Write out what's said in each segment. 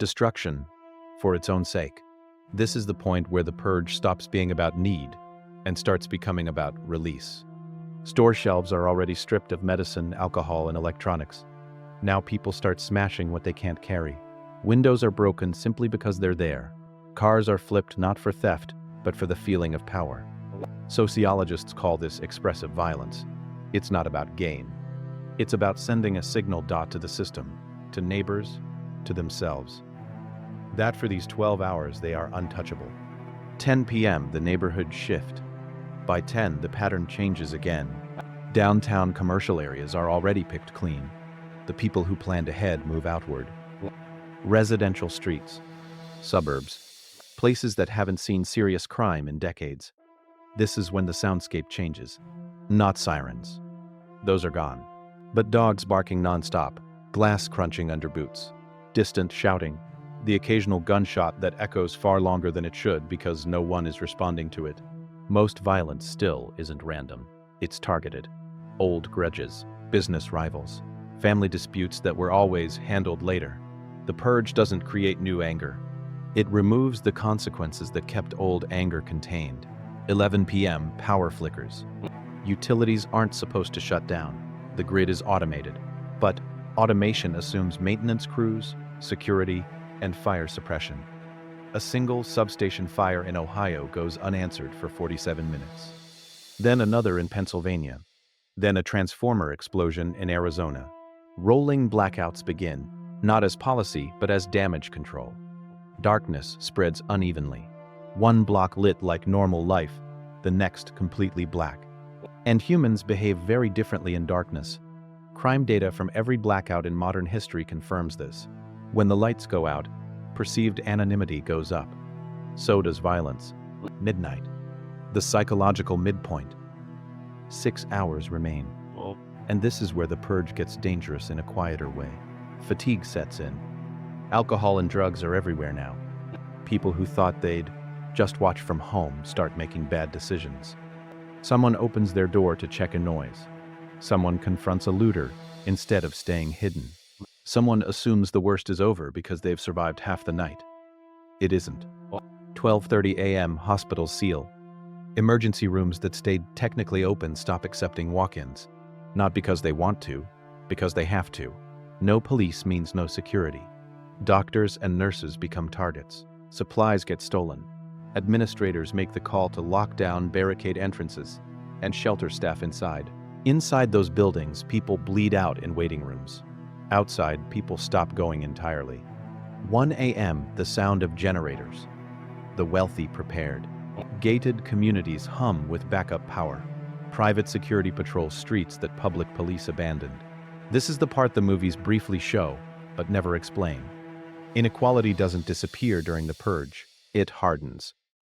Destruction for its own sake. This is the point where the purge stops being about need and starts becoming about release. Store shelves are already stripped of medicine, alcohol, and electronics. Now people start smashing what they can't carry. Windows are broken simply because they're there. Cars are flipped not for theft, but for the feeling of power. Sociologists call this expressive violence. It's not about gain. It's about sending a signal to the system, to neighbors, to themselves. That for these 12 hours they are untouchable. 10 p.m. the neighborhoods shift. By 10 the pattern changes again. Downtown commercial areas are already picked clean. The people who planned ahead move outward. Residential streets, suburbs, places that haven't seen serious crime in decades. This is when the soundscape changes. Not sirens. Those are gone. But dogs barking nonstop, glass crunching under boots, distant shouting, the occasional gunshot that echoes far longer than it should because no one is responding to it. Most violence still isn't random. It's targeted. Old grudges, business rivals, family disputes that were always handled later. The purge doesn't create new anger. It removes the consequences that kept old anger contained. 11 p.m. power flickers. Utilities aren't supposed to shut down. The grid is automated. But automation assumes maintenance crews, security, and fire suppression. A single substation fire in Ohio goes unanswered for 47 minutes. Then another in Pennsylvania. Then a transformer explosion in Arizona. Rolling blackouts begin, not as policy, but as damage control. Darkness spreads unevenly. One block lit like normal life, the next completely black. And humans behave very differently in darkness. Crime data from every blackout in modern history confirms this. When the lights go out, perceived anonymity goes up. So does violence. Midnight. The psychological midpoint. 6 hours remain. And this is where the purge gets dangerous in a quieter way. Fatigue sets in. Alcohol and drugs are everywhere now. People who thought they'd just watch from home start making bad decisions. Someone opens their door to check a noise. Someone confronts a looter instead of staying hidden. Someone assumes the worst is over because they've survived half the night. It isn't. 12:30 a.m. hospitals seal. Emergency rooms that stayed technically open stop accepting walk-ins. Not because they want to, because they have to. No police means no security. Doctors and nurses become targets. Supplies get stolen. Administrators make the call to lock down, barricade entrances, and shelter staff inside. Inside those buildings, people bleed out in waiting rooms. Outside, people stop going entirely. 1 a.m., the sound of generators. The wealthy prepared. Gated communities hum with backup power. Private security patrols streets that public police abandoned. This is the part the movies briefly show, but never explain. Inequality doesn't disappear during the purge. It hardens,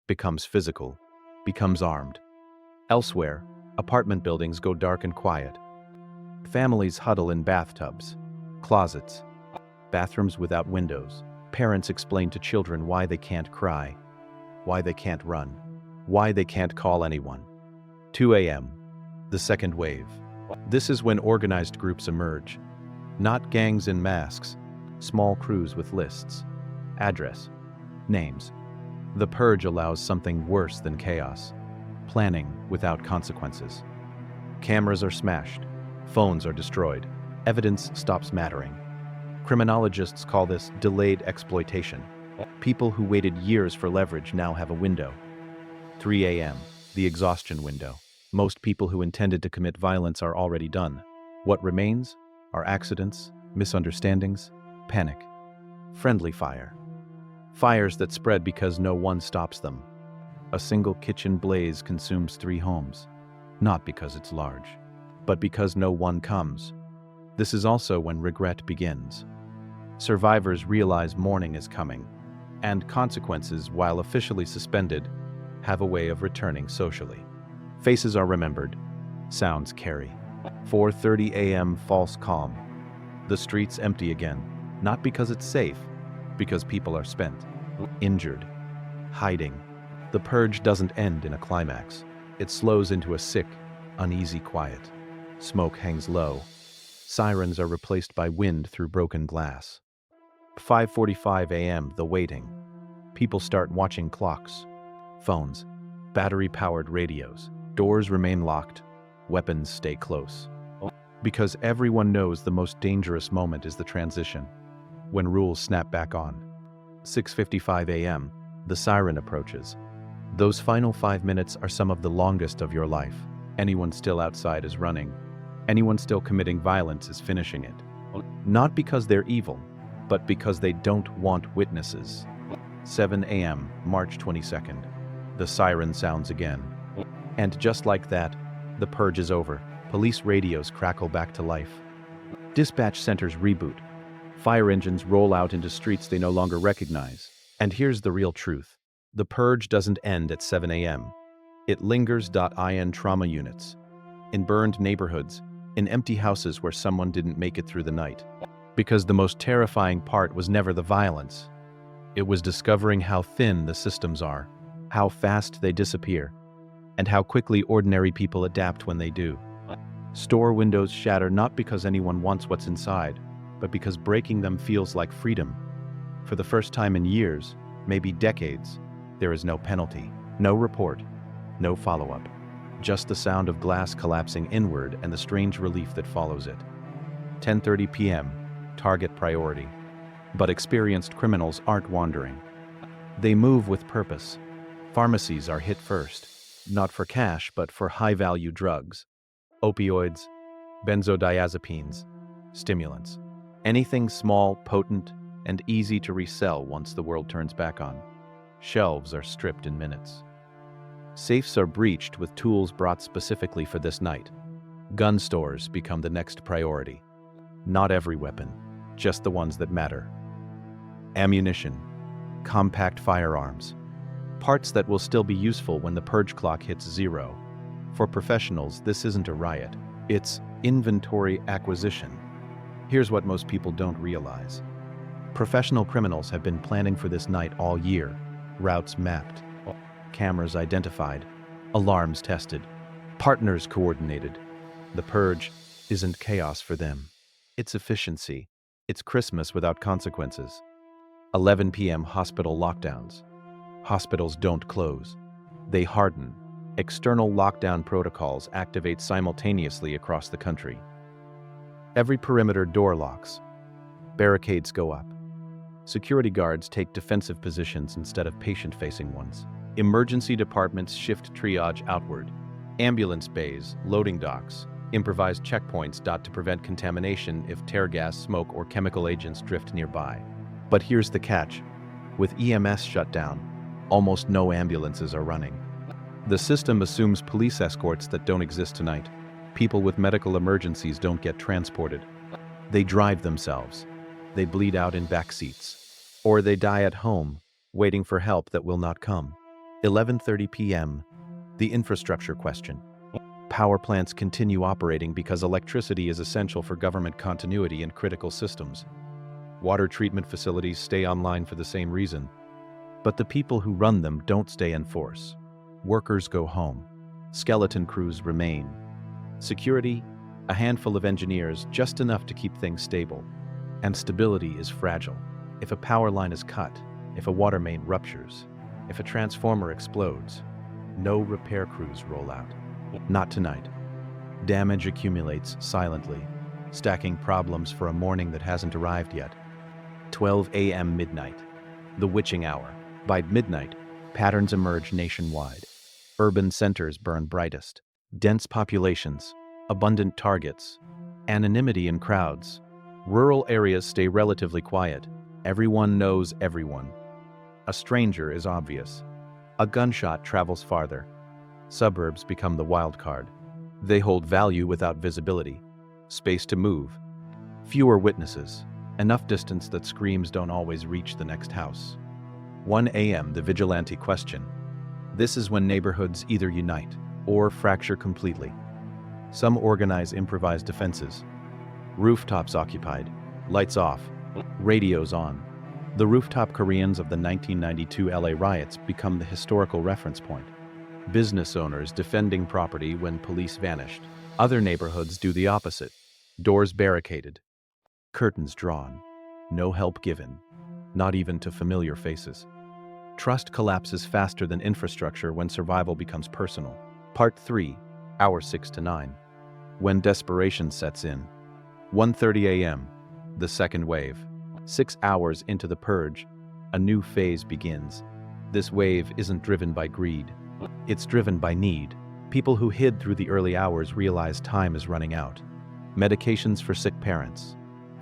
becomes physical, becomes armed. Elsewhere, apartment buildings go dark and quiet. Families huddle in bathtubs, closets, bathrooms without windows. Parents explain to children why they can't cry, why they can't run, why they can't call anyone. 2 a.m., the second wave. This is when organized groups emerge. Not gangs in masks, small crews with lists, address, names. The purge allows something worse than chaos. Planning without consequences. Cameras are smashed. Phones are destroyed. Evidence stops mattering. Criminologists call this delayed exploitation. People who waited years for leverage now have a window. 3 a.m., the exhaustion window. Most people who intended to commit violence are already done. What remains are accidents, misunderstandings, panic. Friendly fire. Fires that spread because no one stops them. A single kitchen blaze consumes 3 homes. Not because it's large, but because no one comes. This is also when regret begins. Survivors realize morning is coming, and consequences, while officially suspended, have a way of returning socially. Faces are remembered. Sounds carry. 4:30 a.m. false calm. The streets empty again, not because it's safe, because people are spent, injured, hiding. The purge doesn't end in a climax. It slows into a sick, uneasy quiet. Smoke hangs low. Sirens are replaced by wind through broken glass. 5:45 a.m., the waiting. People start watching clocks, phones, battery-powered radios. Doors remain locked, weapons stay close. Because everyone knows the most dangerous moment is the transition, when rules snap back on. 6:55 a.m., the siren approaches. Those final 5 minutes are some of the longest of your life. Anyone still outside is running. Anyone still committing violence is finishing it. Not because they're evil, but because they don't want witnesses. 7 a.m., March 22nd. The siren sounds again. And just like that, the purge is over. Police radios crackle back to life. Dispatch centers reboot. Fire engines roll out into streets they no longer recognize. And here's the real truth. The purge doesn't end at 7 a.m. It lingers. In trauma units, in burned neighborhoods, in empty houses where someone didn't make it through the night. Because the most terrifying part was never the violence. It was discovering how thin the systems are, how fast they disappear, and how quickly ordinary people adapt when they do. Store windows shatter not because anyone wants what's inside, but because breaking them feels like freedom. For the first time in years, maybe decades, there is no penalty, no report, no follow-up. Just the sound of glass collapsing inward and the strange relief that follows it. 10:30 p.m., target priority. But experienced criminals aren't wandering. They move with purpose. Pharmacies are hit first, not for cash, but for high-value drugs. Opioids, benzodiazepines, stimulants. Anything small, potent, and easy to resell once the world turns back on. Shelves are stripped in minutes. Safes are breached with tools brought specifically for this night. Gun stores become the next priority. Not every weapon, just the ones that matter. Ammunition, compact firearms, parts that will still be useful when the purge clock hits 0. For professionals, this isn't a riot. It's inventory acquisition. Here's what most people don't realize. Professional criminals have been planning for this night all year. Routes mapped, cameras identified, alarms tested, partners coordinated. The purge isn't chaos for them. It's efficiency. It's Christmas without consequences. 11 p.m. hospital lockdowns. Hospitals don't close. They harden. External lockdown protocols activate simultaneously across the country. Every perimeter door locks. Barricades go up. Security guards take defensive positions instead of patient-facing ones. Emergency departments shift triage outward. Ambulance bays, loading docks, improvised checkpoints to prevent contamination if tear gas, smoke, or chemical agents drift nearby. But here's the catch. With EMS shut down, almost no ambulances are running. The system assumes police escorts that don't exist tonight. People with medical emergencies don't get transported. They drive themselves. They bleed out in back seats. Or they die at home, waiting for help that will not come. 11:30 p.m. The infrastructure question. Power plants continue operating because electricity is essential for government continuity and critical systems. Water treatment facilities stay online for the same reason. But the people who run them don't stay in force. Workers go home. Skeleton crews remain. Security, a handful of engineers, just enough to keep things stable. And stability is fragile. If a power line is cut, if a water main ruptures, if a transformer explodes, no repair crews roll out. Not tonight. Damage accumulates silently, stacking problems for a morning that hasn't arrived yet. 12 a.m. midnight, the witching hour. By midnight, patterns emerge nationwide. Urban centers burn brightest. Dense populations, abundant targets, anonymity in crowds. Rural areas stay relatively quiet. Everyone knows everyone. A stranger is obvious. A gunshot travels farther. Suburbs become the wild card. They hold value without visibility. Space to move. Fewer witnesses. Enough distance that screams don't always reach the next house. 1 a.m. the vigilante question. This is when neighborhoods either unite or fracture completely. Some organize improvised defenses. Rooftops occupied, lights off, radios on. The rooftop Koreans of the 1992 LA riots become the historical reference point. Business owners defending property when police vanished. Other neighborhoods do the opposite. Doors barricaded, curtains drawn, no help given. not even to familiar faces. Trust collapses faster than infrastructure when survival becomes personal. Part 3, hours 6 to 9. When desperation sets in. 1:30 a.m., the second wave. 6 hours into the purge, a new phase begins. This wave isn't driven by greed. It's driven by need. People who hid through the early hours realize time is running out. Medications for sick parents.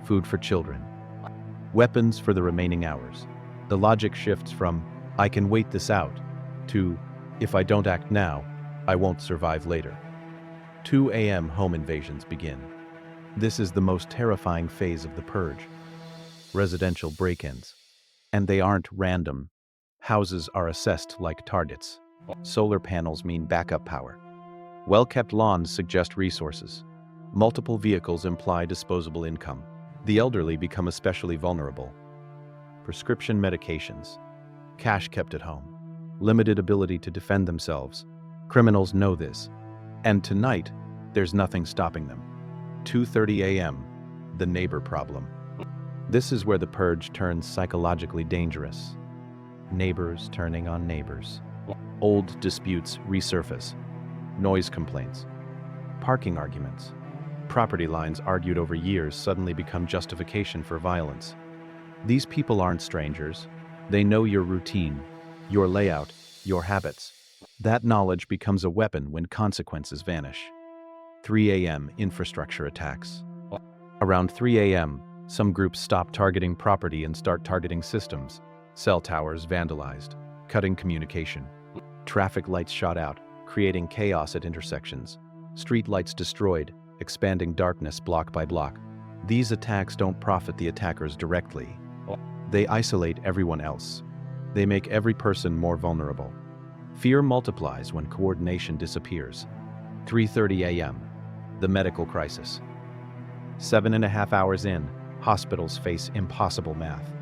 Food for children. Weapons for the remaining hours. The logic shifts from, I can wait this out, to, if I don't act now, I won't survive later. 2 a.m. home invasions begin. This is the most terrifying phase of the purge. Residential break-ins. And they aren't random. Houses are assessed like targets. Solar panels mean backup power. Well-kept lawns suggest resources. Multiple vehicles imply disposable income. The elderly become especially vulnerable. Prescription medications. Cash kept at home. Limited ability to defend themselves. Criminals know this. And tonight, there's nothing stopping them. 2:30 a.m., the neighbor problem. This is where the purge turns psychologically dangerous. Neighbors turning on neighbors. Old disputes resurface. Noise complaints. Parking arguments. Property lines argued over years suddenly become justification for violence. These people aren't strangers. They know your routine, your layout, your habits. That knowledge becomes a weapon when consequences vanish. 3 a.m. infrastructure attacks. Around 3 a.m., some groups stop targeting property and start targeting systems. Cell towers vandalized, cutting communication. Traffic lights shot out, creating chaos at intersections. Street lights destroyed, expanding darkness block by block. These attacks don't profit the attackers directly. They isolate everyone else. They make every person more vulnerable. Fear multiplies when coordination disappears. 3:30 a.m., the medical crisis. 7.5 hours in, hospitals face impossible math.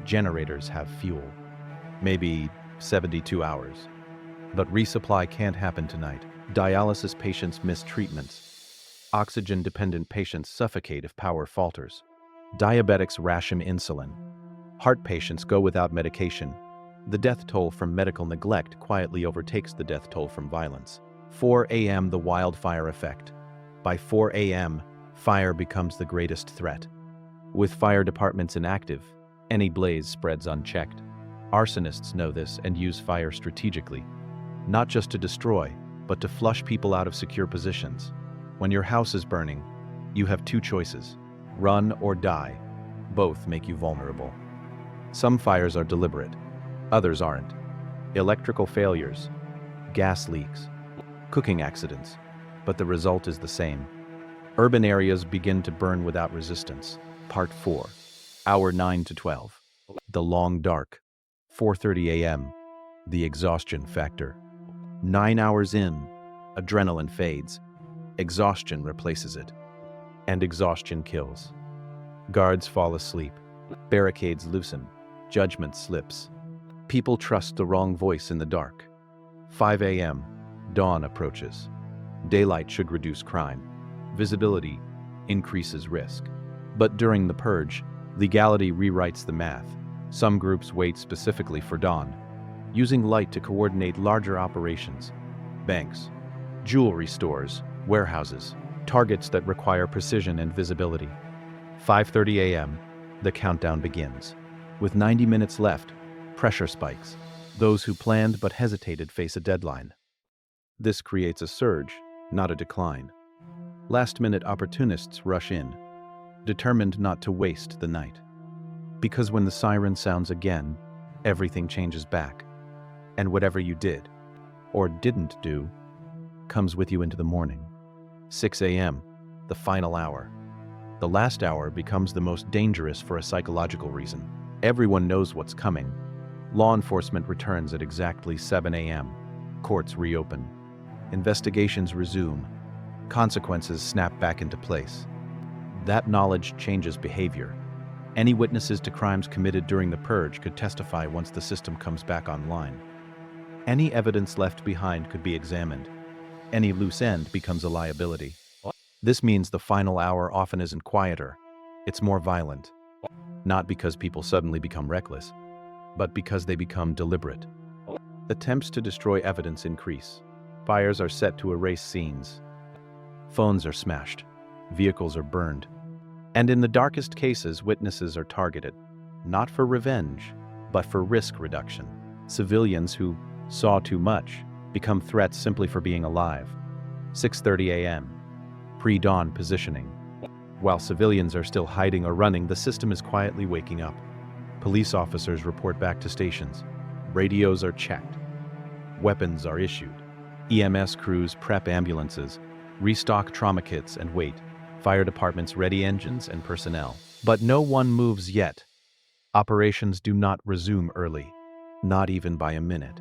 Generators have fuel. Maybe 72 hours. But resupply can't happen tonight. Dialysis patients miss treatments. Oxygen-dependent patients suffocate if power falters. Diabetics ration insulin. Heart patients go without medication. The death toll from medical neglect quietly overtakes the death toll from violence. 4 a.m. the wildfire effect. By 4 a.m., fire becomes the greatest threat. With fire departments inactive, any blaze spreads unchecked. Arsonists know this and use fire strategically, not just to destroy, but to flush people out of secure positions. When your house is burning, you have two choices: run or die. Both make you vulnerable. Some fires are deliberate, others aren't. Electrical failures, gas leaks, cooking accidents, but the result is the same. Urban areas begin to burn without resistance. Part 4, hour 9 to 12. The long dark. 4:30 a.m., the exhaustion factor. 9 hours in, adrenaline fades. Exhaustion replaces it. And exhaustion kills. Guards fall asleep. Barricades loosen. Judgment slips. People trust the wrong voice in the dark. 5 a.m., dawn approaches. Daylight should reduce crime. Visibility increases risk. But during the purge, legality rewrites the math. Some groups wait specifically for dawn, using light to coordinate larger operations. Banks, jewelry stores, warehouses, targets that require precision and visibility. 5:30 a.m., the countdown begins. With 90 minutes left, pressure spikes. Those who planned but hesitated face a deadline. This creates a surge, not a decline. Last-minute opportunists rush in, determined not to waste the night. Because when the siren sounds again, everything changes back. And whatever you did, or didn't do, comes with you into the morning. 6 a.m., the final hour. The last hour becomes the most dangerous for a psychological reason. Everyone knows what's coming. Law enforcement returns at exactly 7 a.m. Courts reopen. Investigations resume. Consequences snap back into place. That knowledge changes behavior. Any witnesses to crimes committed during the purge could testify once the system comes back online. Any evidence left behind could be examined. Any loose end becomes a liability. This means the final hour often isn't quieter, it's more violent. not because people suddenly become reckless, but because they become deliberate. Attempts to destroy evidence increase. Fires are set to erase scenes. Phones are smashed. Vehicles are burned. And in the darkest cases, witnesses are targeted, not for revenge, but for risk reduction. Civilians who saw too much become threats simply for being alive. 6:30 a.m. Pre-dawn positioning. While civilians are still hiding or running, the system is quietly waking up. Police officers report back to stations. Radios are checked. Weapons are issued. EMS crews prep ambulances, restock trauma kits, and wait. Fire departments ready engines and personnel. But no one moves yet. Operations do not resume early, not even by a minute.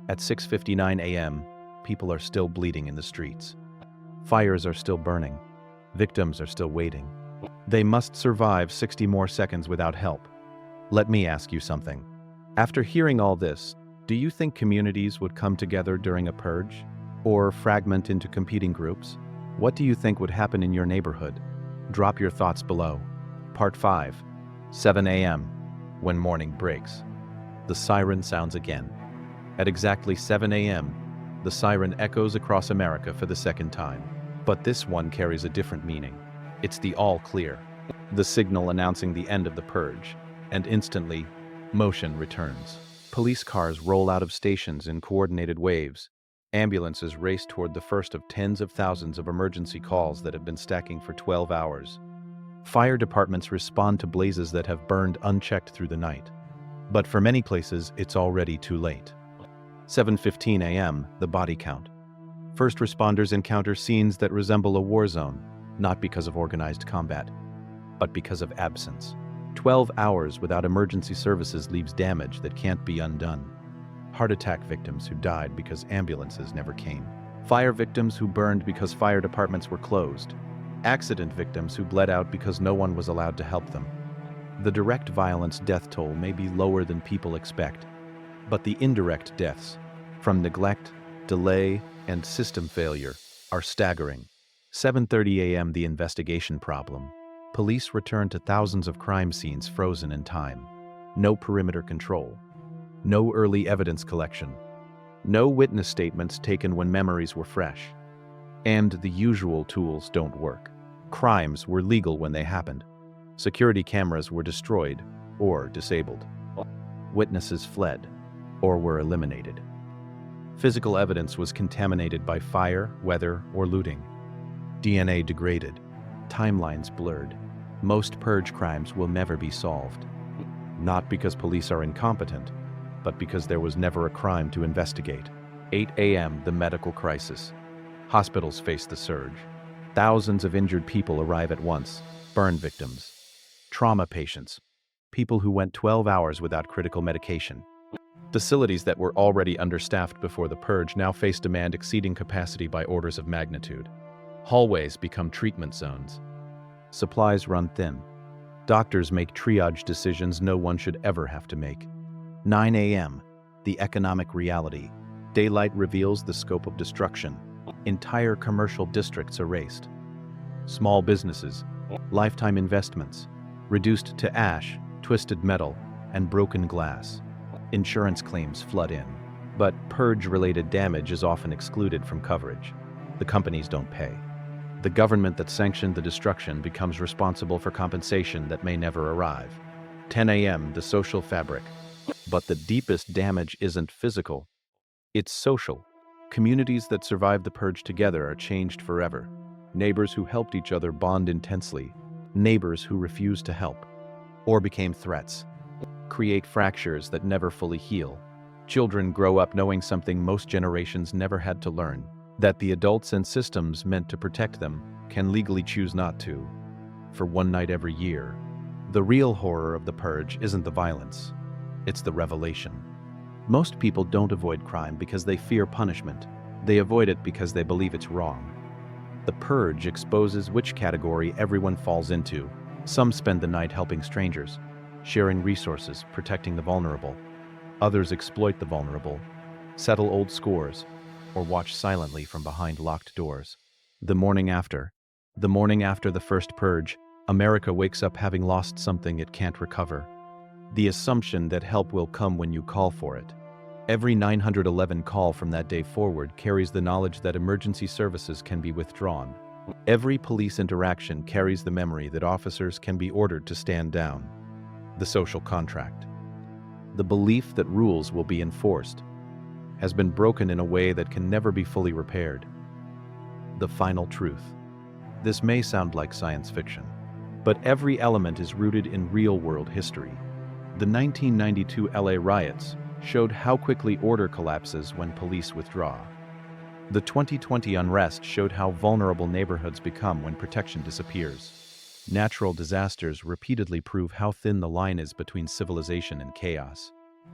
At 6:59 a.m., people are still bleeding in the streets. Fires are still burning. Victims are still waiting. They must survive 60 more seconds without help. Let me ask you something. After hearing all this, do you think communities would come together during a purge? Or fragment into competing groups? What do you think would happen in your neighborhood? Drop your thoughts below. Part 5. 7 a.m. When morning breaks. The siren sounds again. At exactly 7 a.m., the siren echoes across America for the second time. But this one carries a different meaning. It's the all clear, the signal announcing the end of the purge, and instantly, motion returns. Police cars roll out of stations in coordinated waves. Ambulances race toward the first of tens of thousands of emergency calls that have been stacking for 12 hours. Fire departments respond to blazes that have burned unchecked through the night. But for many places, it's already too late. 7:15 a.m., the body count. First responders encounter scenes that resemble a war zone, not because of organized combat, but because of absence. 12 hours without emergency services leaves damage that can't be undone. Heart attack victims who died because ambulances never came. Fire victims who burned because fire departments were closed. Accident victims who bled out because no one was allowed to help them. The direct violence death toll may be lower than people expect, but the indirect deaths, from neglect, delay, and system failure, are staggering. 7:30 a.m. The investigation problem. Police return to thousands of crime scenes frozen in time. No perimeter control. No early evidence collection. No witness statements taken when memories were fresh. And the usual tools don't work. Crimes were legal when they happened. Security cameras were destroyed or disabled. Witnesses fled or were eliminated. Physical evidence was contaminated by fire, weather, or looting. DNA degraded. Timelines blurred. Most purge crimes will never be solved. Not because police are incompetent, but because there was never a crime to investigate. 8 a.m. The medical crisis. Hospitals face the surge. Thousands of injured people arrive at once. Burn victims. Trauma patients. People who went 12 hours without critical medication. Facilities that were already understaffed before the purge now face demand exceeding capacity by orders of magnitude. Hallways become treatment zones. Supplies run thin. Doctors make triage decisions no one should ever have to make. 9 a.m. The economic reality. Daylight reveals the scope of destruction. Entire commercial districts erased. Small businesses, lifetime investments, reduced to ash, twisted metal, and broken glass. Insurance claims flood in, but purge-related damage is often excluded from coverage. The companies don't pay. The government that sanctioned the destruction becomes responsible for compensation that may never arrive. 10 a.m. The social fabric. But the deepest damage isn't physical. It's social. Communities that survive the purge together are changed forever. Neighbors who helped each other bond intensely. Neighbors who refused to help or became threats create fractures that never fully heal. Children grow up knowing something most generations never had to learn, that the adults and systems meant to protect them can legally choose not to, for one night every year. The real horror of the purge isn't the violence, it's the revelation. Most people don't avoid crime because they fear punishment. They avoid it because they believe it's wrong. The purge exposes which category everyone falls into. Some spend the night helping strangers, sharing resources, protecting the vulnerable. Others exploit the vulnerable, settle old scores, or watch silently from behind locked doors. The morning after the first purge, America wakes up having lost something it can't recover. The assumption that help will come when you call for it. Every 911 call from that day forward carries the knowledge that emergency services can be withdrawn. Every police interaction carries the memory that officers can be ordered to stand down. The social contract. The belief that rules will be enforced has been broken in a way that can never be fully repaired. The final truth. This may sound like science fiction, but every element is rooted in real-world history. The 1992 LA riots showed how quickly order collapses when police withdraw. The 2020 unrest showed how vulnerable neighborhoods become when protection disappears. Natural disasters repeatedly prove how thin the line is between civilization and chaos.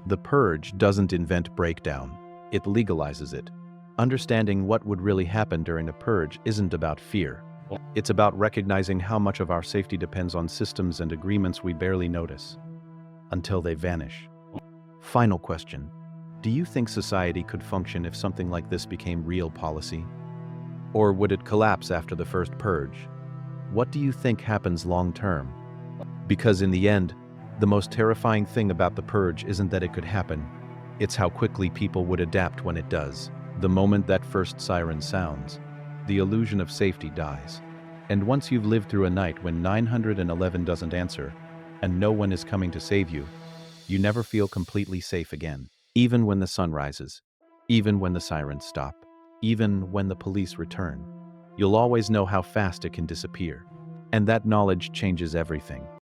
The Purge doesn't invent breakdown, it legalizes it. Understanding what would really happen during a purge isn't about fear. It's about recognizing how much of our safety depends on systems and agreements we barely notice, until they vanish. Final question. Do you think society could function if something like this became real policy? Or would it collapse after the first purge? What do you think happens long-term? Because in the end, the most terrifying thing about the purge isn't that it could happen, it's how quickly people would adapt when it does. The moment that first siren sounds, the illusion of safety dies. And once you've lived through a night when 911 doesn't answer, and no one is coming to save you, you never feel completely safe again. Even when the sun rises, even when the sirens stop, even when the police return, you'll always know how fast it can disappear. And that knowledge changes everything.